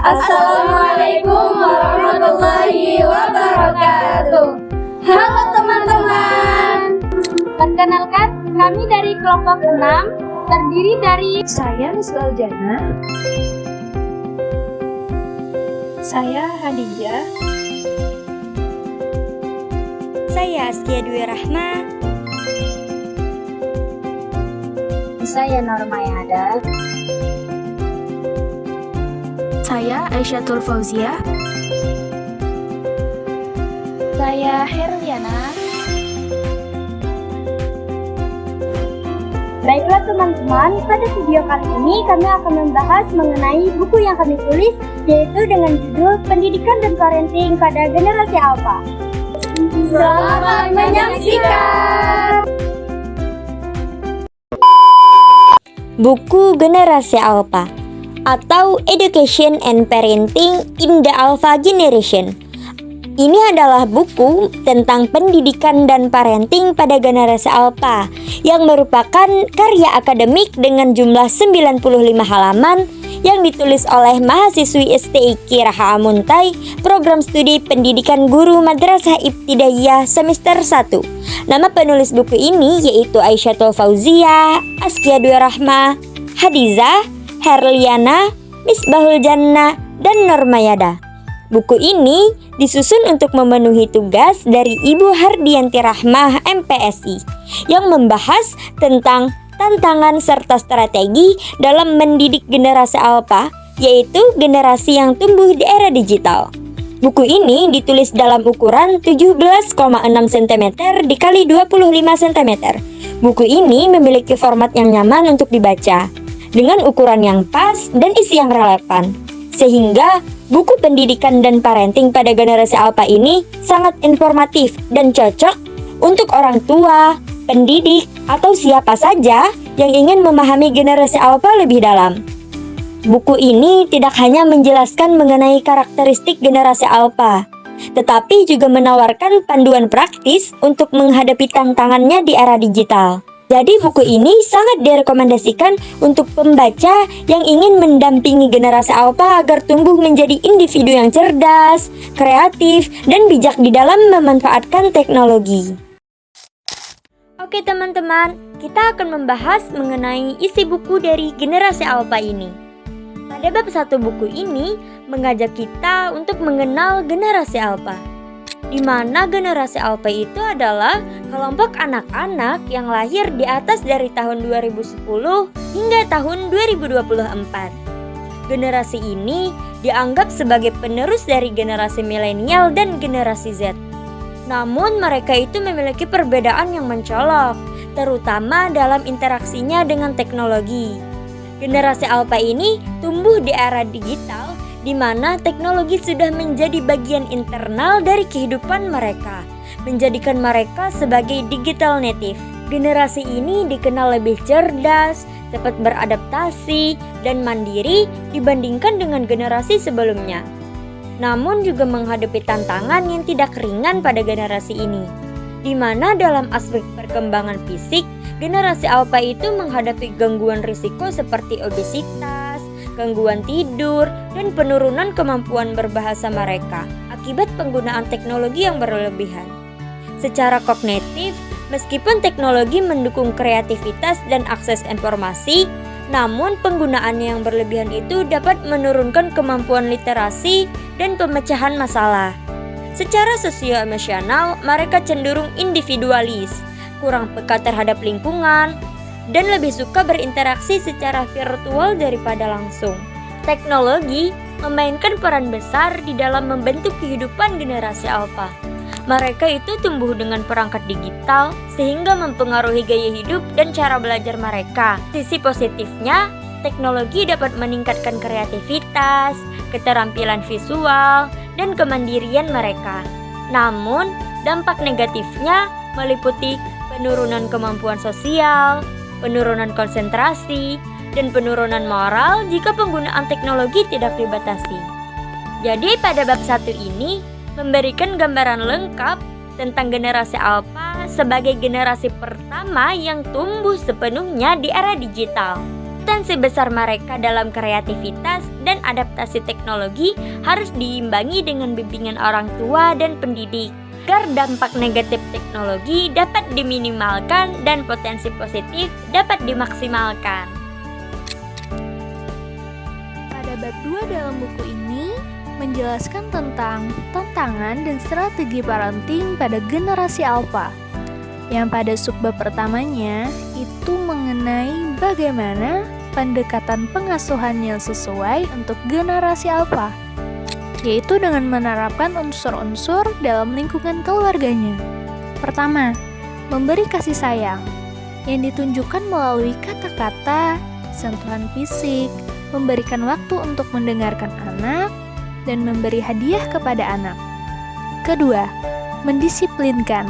Assalamualaikum warahmatullahi wabarakatuh. Halo teman-teman. Perkenalkan, kami dari kelompok 6 terdiri dari saya Misbahul Jannah. Saya Hadijah. Saya Askia Dwi Rahma. saya Normayada. Saya Aisyatul Fauzia. Saya Herliana. Baiklah teman-teman, pada video kali ini kami akan membahas mengenai buku yang kami tulis, yaitu dengan judul Pendidikan dan Parenting pada Generasi Alpha. Selamat menyaksikan. Buku Generasi Alpha atau Education and Parenting in the Alpha Generation. Ini adalah buku tentang pendidikan dan parenting pada generasi Alpha yang merupakan karya akademik dengan jumlah 95 halaman yang ditulis oleh mahasiswi STIQ Raha Amuntai, program studi pendidikan guru Madrasah Ibtidaiyah semester 1. Nama penulis buku ini yaitu Aisyatul Fauzia, Askia Dwi Rahma, Hadizah, Herliana, Misbahul Jannah, dan Normayada. Buku ini disusun untuk memenuhi tugas dari Ibu Hardianti Rahmah MPSI yang membahas tentang tantangan serta strategi dalam mendidik generasi Alpha, yaitu generasi yang tumbuh di era digital. Buku ini ditulis dalam ukuran 17,6 cm dikali 25 cm. Buku ini memiliki format yang nyaman untuk dibaca, dengan ukuran yang pas dan isi yang relevan. Sehingga buku pendidikan dan parenting pada generasi Alpha ini sangat informatif dan cocok untuk orang tua, pendidik, atau siapa saja yang ingin memahami generasi Alpha lebih dalam. Buku ini tidak hanya menjelaskan mengenai karakteristik generasi Alpha, tetapi juga menawarkan panduan praktis untuk menghadapi tantangannya di era digital. Jadi buku ini sangat direkomendasikan untuk pembaca yang ingin mendampingi generasi Alpha agar tumbuh menjadi individu yang cerdas, kreatif, dan bijak di dalam memanfaatkan teknologi. Oke teman-teman, kita akan membahas mengenai isi buku dari generasi Alpha ini. Pada bab 1 buku ini mengajak kita untuk mengenal generasi Alpha, di mana generasi Alpha itu adalah kelompok anak-anak yang lahir di atas dari tahun 2010 hingga tahun 2024. Generasi ini dianggap sebagai penerus dari generasi milenial dan generasi Z. Namun mereka itu memiliki perbedaan yang mencolok, terutama dalam interaksinya dengan teknologi. Generasi Alpha ini tumbuh di era digital, di mana teknologi sudah menjadi bagian internal dari kehidupan mereka, menjadikan mereka sebagai digital native. Generasi ini dikenal lebih cerdas, cepat beradaptasi, dan mandiri dibandingkan dengan generasi sebelumnya. Namun juga menghadapi tantangan yang tidak ringan pada generasi ini, di mana dalam aspek perkembangan fisik, generasi Alpha itu menghadapi gangguan risiko seperti obesitas, gangguan tidur, dan penurunan kemampuan berbahasa mereka akibat penggunaan teknologi yang berlebihan. Secara kognitif, meskipun teknologi mendukung kreativitas dan akses informasi, namun penggunaannya yang berlebihan itu dapat menurunkan kemampuan literasi dan pemecahan masalah. Secara sosio-emosional, mereka cenderung individualis, kurang peka terhadap lingkungan, dan lebih suka berinteraksi secara virtual daripada langsung. Teknologi memainkan peran besar di dalam membentuk kehidupan generasi Alpha. Mereka itu tumbuh dengan perangkat digital sehingga mempengaruhi gaya hidup dan cara belajar mereka. Sisi positifnya, teknologi dapat meningkatkan kreativitas, keterampilan visual, dan kemandirian mereka. Namun, dampak negatifnya meliputi penurunan kemampuan sosial, penurunan konsentrasi, dan penurunan moral jika penggunaan teknologi tidak dibatasi. Jadi pada bab 1 ini memberikan gambaran lengkap tentang generasi Alpha sebagai generasi pertama yang tumbuh sepenuhnya di era digital. Potensi besar mereka dalam kreativitas dan adaptasi teknologi harus diimbangi dengan bimbingan orang tua dan pendidik, agar dampak negatif teknologi dapat diminimalkan dan potensi positif dapat dimaksimalkan. Pada bab 2 dalam buku ini menjelaskan tentang tantangan dan strategi parenting pada generasi alpha. Yang pada subbab pertamanya itu mengenai bagaimana pendekatan pengasuhan yang sesuai untuk generasi alpha, yaitu dengan menerapkan unsur-unsur dalam lingkungan keluarganya. Pertama, memberi kasih sayang yang ditunjukkan melalui kata-kata, sentuhan fisik, memberikan waktu untuk mendengarkan anak, dan memberi hadiah kepada anak. Kedua, mendisiplinkan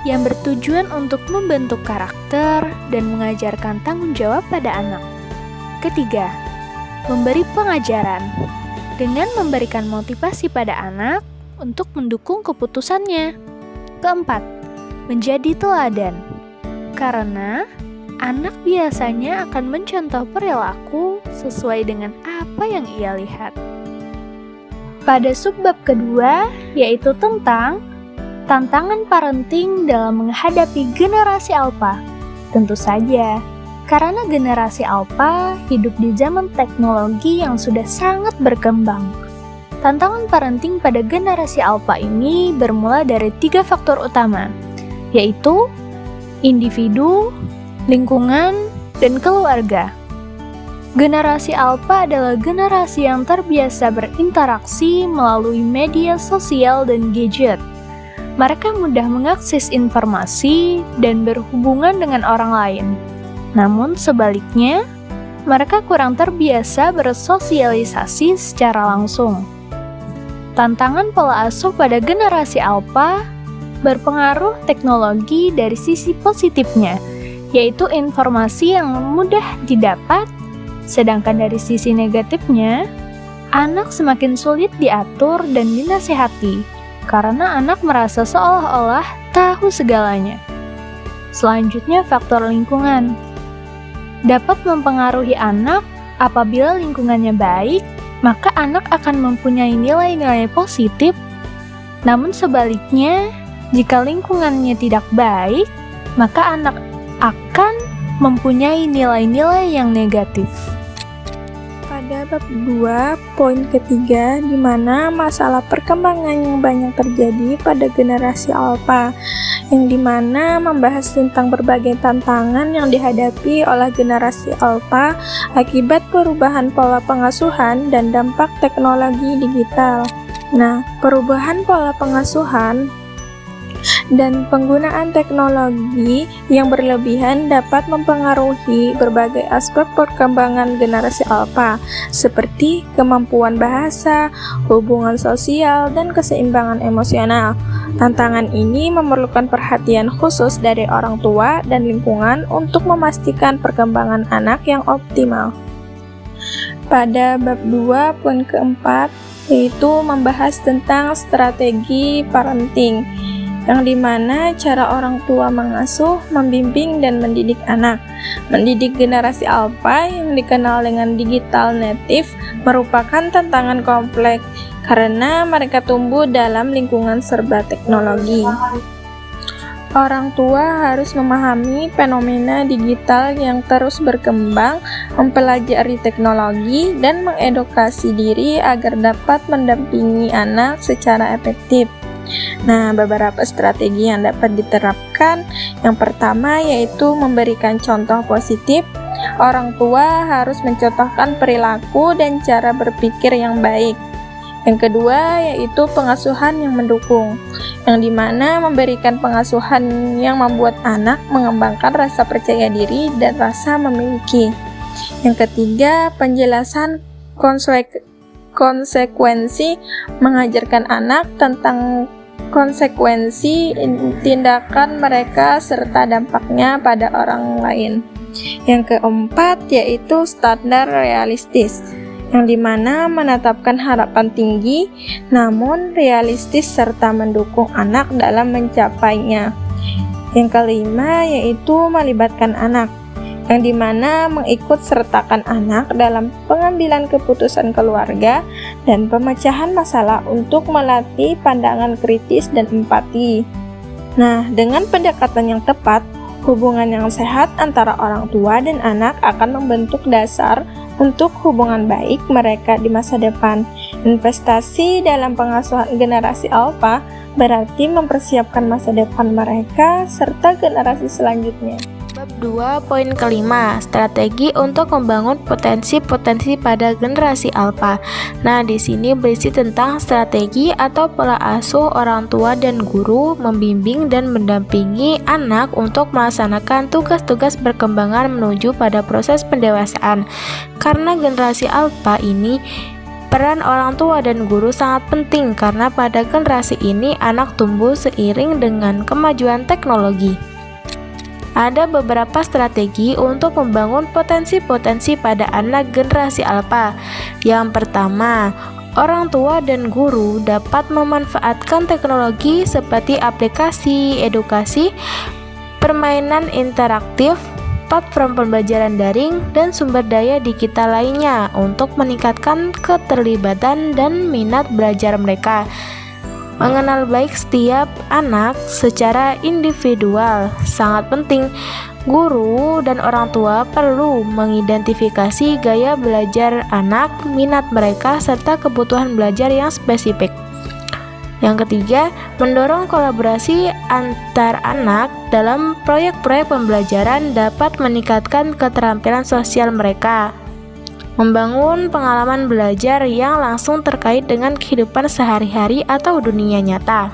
yang bertujuan untuk membentuk karakter dan mengajarkan tanggung jawab pada anak. Ketiga, memberi pengajaran dengan memberikan motivasi pada anak untuk mendukung keputusannya. Keempat, menjadi teladan karena anak biasanya akan mencontoh perilaku sesuai dengan apa yang ia lihat. Pada subbab kedua, yaitu tentang tantangan parenting dalam menghadapi generasi alpha. Tentu saja, karena generasi alpha hidup di zaman teknologi yang sudah sangat berkembang. Tantangan parenting pada generasi alpha ini bermula dari 3 faktor utama, yaitu individu, lingkungan, dan keluarga. Generasi alpha adalah generasi yang terbiasa berinteraksi melalui media sosial dan gadget. Mereka mudah mengakses informasi dan berhubungan dengan orang lain. Namun sebaliknya, mereka kurang terbiasa bersosialisasi secara langsung. Tantangan pola asuh pada generasi alpha berpengaruh teknologi dari sisi positifnya, yaitu informasi yang mudah didapat, sedangkan dari sisi negatifnya, anak semakin sulit diatur dan dinasihati karena anak merasa seolah-olah tahu segalanya. Selanjutnya, faktor lingkungan dapat mempengaruhi anak. Apabila lingkungannya baik, maka anak akan mempunyai nilai-nilai positif. Namun sebaliknya, jika lingkungannya tidak baik, maka anak akan mempunyai nilai-nilai yang negatif. Pada bab 2, poin ketiga, di mana masalah perkembangan yang banyak terjadi pada generasi alpha, yang dimana membahas tentang berbagai tantangan yang dihadapi oleh generasi alpha akibat perubahan pola pengasuhan dan dampak teknologi digital. Nah, perubahan pola pengasuhan dan penggunaan teknologi yang berlebihan dapat mempengaruhi berbagai aspek perkembangan generasi alpha, seperti kemampuan bahasa, hubungan sosial, dan keseimbangan emosional. Tantangan ini memerlukan perhatian khusus dari orang tua dan lingkungan untuk memastikan perkembangan anak yang optimal. Pada bab 2, poin keempat, yaitu membahas tentang strategi parenting, yang dimana cara orang tua mengasuh, membimbing, dan mendidik anak. Mendidik generasi alpha yang dikenal dengan digital native merupakan tantangan kompleks karena mereka tumbuh dalam lingkungan serba teknologi. Orang tua harus memahami fenomena digital yang terus berkembang, mempelajari teknologi, dan mengedukasi diri agar dapat mendampingi anak secara efektif. Nah, beberapa strategi yang dapat diterapkan, yang pertama yaitu memberikan contoh positif. Orang tua harus mencontohkan perilaku dan cara berpikir yang baik. Yang kedua yaitu pengasuhan yang mendukung, yang dimana memberikan pengasuhan yang membuat anak mengembangkan rasa percaya diri dan rasa memiliki. Yang ketiga, penjelasan konsekuensi, mengajarkan anak tentang konsekuensi tindakan mereka serta dampaknya pada orang lain. Yang keempat yaitu standar realistis, yang dimana menetapkan harapan tinggi namun realistis serta mendukung anak dalam mencapainya. Yang kelima yaitu melibatkan anak, yang dimana mengikut sertakan anak dalam pengambilan keputusan keluarga dan pemecahan masalah untuk melatih pandangan kritis dan empati. Nah, dengan pendekatan yang tepat, hubungan yang sehat antara orang tua dan anak akan membentuk dasar untuk hubungan baik mereka di masa depan. Investasi dalam pengasuhan generasi alfa berarti mempersiapkan masa depan mereka serta generasi selanjutnya. Bab 2, poin kelima, strategi untuk membangun potensi-potensi pada generasi alfa. Nah, di sini berisi tentang strategi atau pola asuh orang tua dan guru membimbing dan mendampingi anak untuk melaksanakan tugas-tugas perkembangan menuju pada proses pendewasaan. Karena generasi alfa ini, peran orang tua dan guru sangat penting karena pada generasi ini anak tumbuh seiring dengan kemajuan teknologi. Ada beberapa strategi untuk membangun potensi-potensi pada anak generasi alfa. Yang pertama, orang tua dan guru dapat memanfaatkan teknologi seperti aplikasi edukasi, permainan interaktif, platform pembelajaran daring, dan sumber daya digital lainnya untuk meningkatkan keterlibatan dan minat belajar mereka. Mengenal baik setiap anak secara individual sangat penting. Guru dan orang tua perlu mengidentifikasi gaya belajar anak, minat mereka, serta kebutuhan belajar yang spesifik. Yang ketiga, mendorong kolaborasi antar anak dalam proyek-proyek pembelajaran dapat meningkatkan keterampilan sosial mereka. Membangun pengalaman belajar yang langsung terkait dengan kehidupan sehari-hari atau dunia nyata.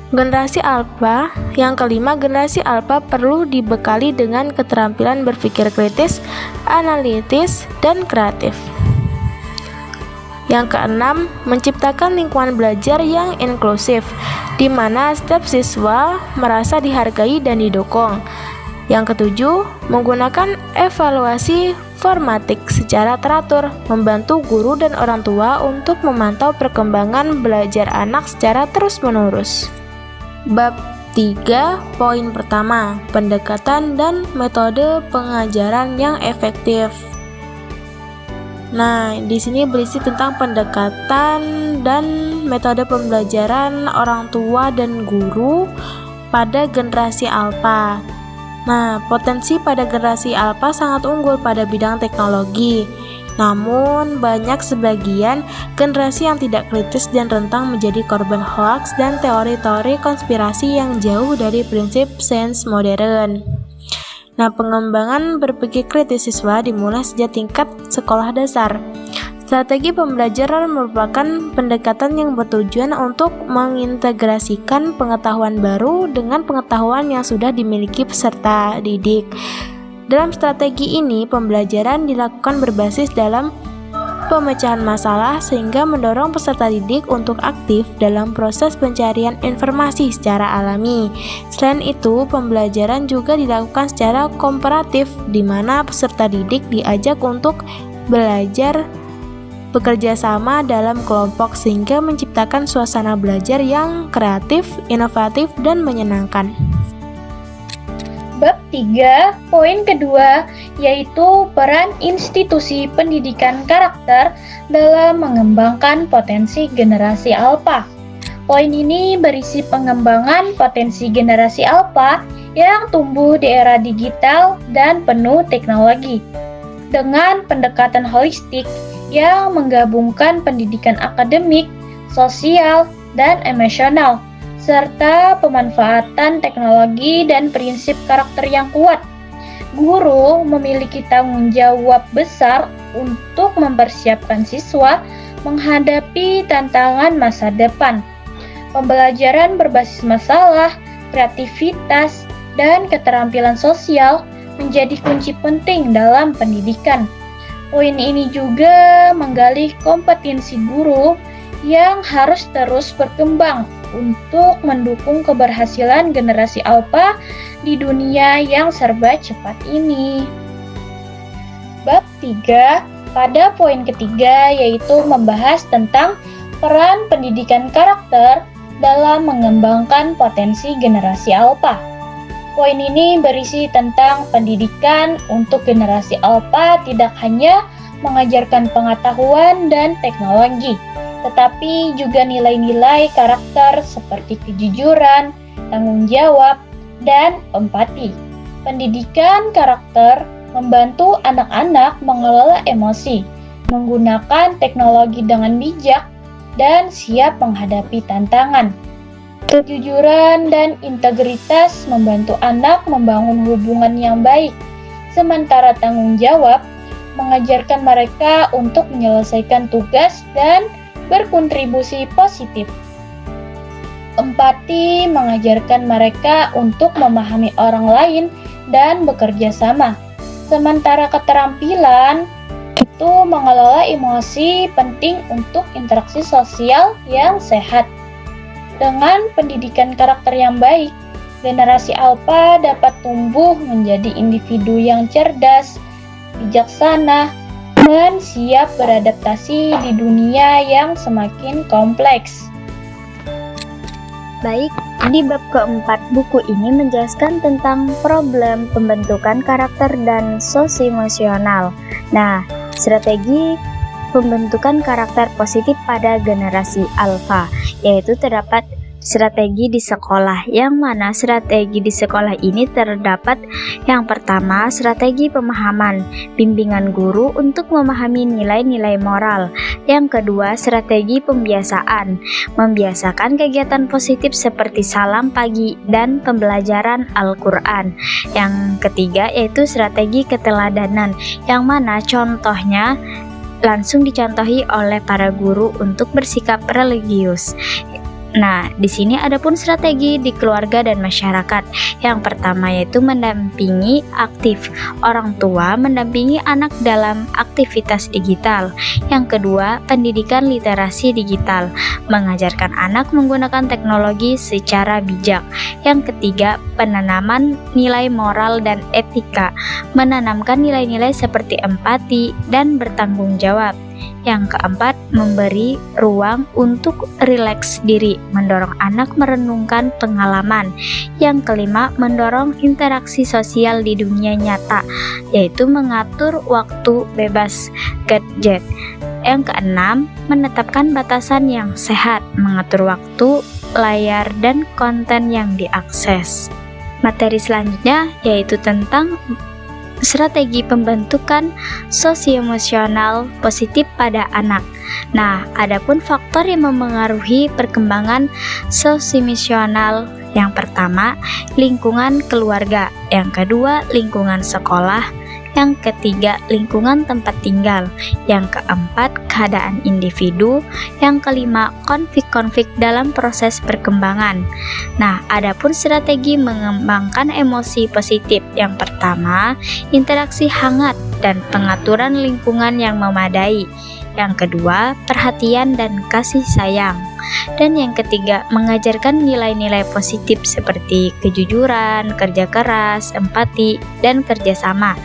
Generasi alfa, yang kelima, generasi alfa perlu dibekali dengan keterampilan berpikir kritis, analitis, dan kreatif. Yang keenam, menciptakan lingkungan belajar yang inklusif, di mana setiap siswa merasa dihargai dan didukung. Yang ketujuh, menggunakan evaluasi formatik secara teratur, membantu guru dan orang tua untuk memantau perkembangan belajar anak secara terus-menerus. Bab 3, poin pertama, pendekatan dan metode pengajaran yang efektif. Nah, di sini berisi tentang pendekatan dan metode pembelajaran orang tua dan guru pada generasi alfa. Nah, potensi pada generasi alfa sangat unggul pada bidang teknologi. Namun, banyak sebagian generasi yang tidak kritis dan rentan menjadi korban hoaks dan teori-teori konspirasi yang jauh dari prinsip sains modern. Nah, pengembangan berpikir kritis siswa dimulai sejak tingkat sekolah dasar. Strategi pembelajaran merupakan pendekatan yang bertujuan untuk mengintegrasikan pengetahuan baru dengan pengetahuan yang sudah dimiliki peserta didik. Dalam strategi ini, pembelajaran dilakukan berbasis dalam pemecahan masalah sehingga mendorong peserta didik untuk aktif dalam proses pencarian informasi secara alami. Selain itu, pembelajaran juga dilakukan secara komparatif, di mana peserta didik diajak untuk belajar bekerja sama dalam kelompok sehingga menciptakan suasana belajar yang kreatif, inovatif, dan menyenangkan. Bab 3, poin kedua, yaitu peran institusi pendidikan karakter dalam mengembangkan potensi generasi alfa. Poin ini berisi pengembangan potensi generasi alfa yang tumbuh di era digital dan penuh teknologi. Dengan pendekatan holistik yang menggabungkan pendidikan akademik, sosial, dan emosional, serta pemanfaatan teknologi dan prinsip karakter yang kuat. Guru memiliki tanggung jawab besar untuk mempersiapkan siswa menghadapi tantangan masa depan. Pembelajaran berbasis masalah, kreativitas, dan keterampilan sosial menjadi kunci penting dalam pendidikan. Poin ini juga menggali kompetensi guru yang harus terus berkembang untuk mendukung keberhasilan generasi alfa di dunia yang serba cepat ini. Bab 3 pada poin ketiga yaitu membahas tentang peran pendidikan karakter dalam mengembangkan potensi generasi alfa. Poin ini berisi tentang pendidikan untuk generasi alfa tidak hanya mengajarkan pengetahuan dan teknologi, tetapi juga nilai-nilai karakter seperti kejujuran, tanggung jawab, dan empati. Pendidikan karakter membantu anak-anak mengelola emosi, menggunakan teknologi dengan bijak, dan siap menghadapi tantangan. Kejujuran dan integritas membantu anak membangun hubungan yang baik, sementara tanggung jawab mengajarkan mereka untuk menyelesaikan tugas dan berkontribusi positif. Empati mengajarkan mereka untuk memahami orang lain dan bekerja sama, sementara keterampilan itu mengelola emosi penting untuk interaksi sosial yang sehat. Dengan pendidikan karakter yang baik, generasi alfa dapat tumbuh menjadi individu yang cerdas, bijaksana, dan siap beradaptasi di dunia yang semakin kompleks. Baik, di bab keempat buku ini menjelaskan tentang problem pembentukan karakter dan sosioemosional. Nah, strategi pembentukan karakter positif pada generasi alfa, yaitu terdapat strategi di sekolah, yang mana strategi di sekolah ini terdapat yang pertama, strategi pemahaman, bimbingan guru untuk memahami nilai-nilai moral. Yang kedua, strategi pembiasaan, membiasakan kegiatan positif seperti salam pagi dan pembelajaran Al-Quran. Yang ketiga, yaitu strategi keteladanan, yang mana contohnya langsung dicontohi oleh para guru untuk bersikap religius. Nah, di sini ada pun strategi di keluarga dan masyarakat. Yang pertama yaitu mendampingi aktif. Orang tua mendampingi anak dalam aktivitas digital. Yang kedua, pendidikan literasi digital, mengajarkan anak menggunakan teknologi secara bijak. Yang ketiga, penanaman nilai moral dan etika, menanamkan nilai-nilai seperti empati dan bertanggung jawab. Yang keempat, memberi ruang untuk rileks diri, mendorong anak merenungkan pengalaman. Yang kelima, mendorong interaksi sosial di dunia nyata, yaitu mengatur waktu bebas gadget. Yang keenam, menetapkan batasan yang sehat, mengatur waktu, layar, dan konten yang diakses. Materi selanjutnya yaitu tentang strategi pembentukan sosioemosional positif pada anak. Nah, adapun faktor yang memengaruhi perkembangan sosioemosional, yang pertama, lingkungan keluarga, yang kedua, lingkungan sekolah, yang ketiga, lingkungan tempat tinggal, yang keempat, keadaan individu, yang kelima, konflik-konflik dalam proses perkembangan. Nah, adapun strategi mengembangkan emosi positif, yang pertama, interaksi hangat dan pengaturan lingkungan yang memadai. Yang kedua, perhatian dan kasih sayang. Dan yang ketiga, mengajarkan nilai-nilai positif seperti kejujuran, kerja keras, empati, dan kerjasama.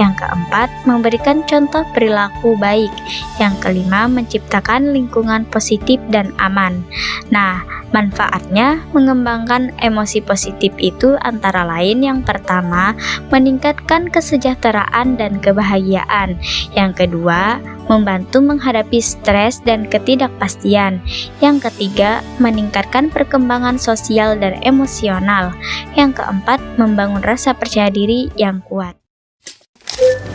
Yang keempat, memberikan contoh perilaku baik. Yang kelima, menciptakan lingkungan positif dan aman. Nah, manfaatnya mengembangkan emosi positif itu antara lain yang pertama, meningkatkan kesejahteraan dan kebahagiaan. Yang kedua, membantu menghadapi stres dan ketidakpastian. Yang ketiga, meningkatkan perkembangan sosial dan emosional. Yang keempat, membangun rasa percaya diri yang kuat.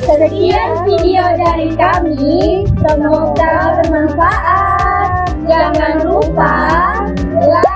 Sekian video dari kami, semoga bermanfaat. Jangan lupa like,